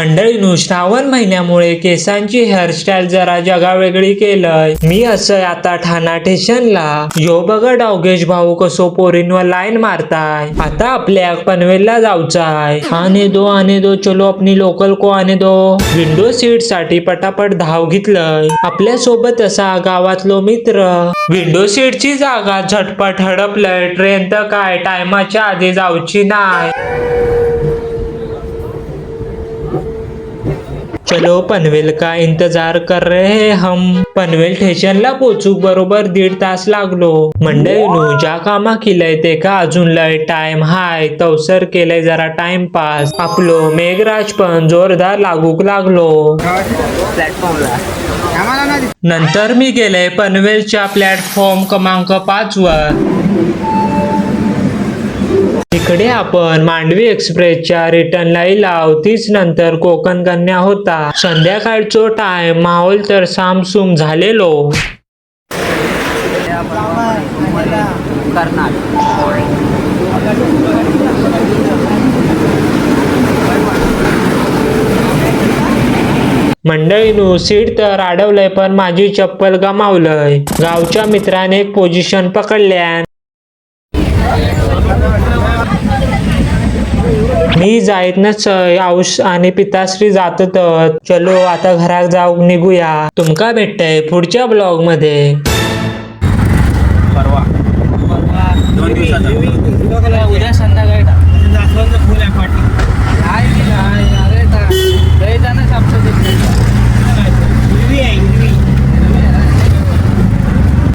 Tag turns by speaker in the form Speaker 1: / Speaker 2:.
Speaker 1: मंडळींनो, श्रावण महिन्यामुळे केसांची हेअरस्टाईल जरा जगावेगळी केलंय. मी असं आता ठाणा स्टेशनला यो बघा डावगेश भाऊ कसो पोरींवर लाईन मारताय. आता आपल्या पनवेलला जाऊचाय. आने दो चलो अपनी लोकल को आने दो. विंडो सीट साठी पटापट धाव घेतलंय. आपल्या सोबत असा गावातलो मित्र. विंडो सीटची जागा झटपट हडपलंय. ट्रेन तर काय टायमाच्या आधी जाऊची नाही. चलो पनवेल का इंतजार कर रहे हैं हम. पनवेल स्टेशनला पोचूक बरोबर 1.5 तास लागलो. मंडळींनो, ज्या कामा केलंय ते का अजून लय टाइम हाय तवसर केलंय जरा टाइमपास. आपलो मेघराज पण जोरदार लागूक लागलो. नंतर मी गेले पनवेलच्या प्लॅटफॉर्म क्रमांक 5 वर. इकडे आपण मांडवी एक्सप्रेसच्या रिटर्नला लाव. तीच नंतर कोकण कन्या होता. संध्याकाळचो टाइम, माहोल तर सामसूम झालेलो. मंडळींनो, सीट तर अडवलंय पण माझी चप्पल गमावलंय. गावच्या मित्राने एक पोझिशन पकडल्या. मी जायत नसय. औष आणि पिताश्री जातत. चलो आता घरात जाऊ निघूया. तुमका भेटतंय पुढच्या ब्लॉग मध्ये.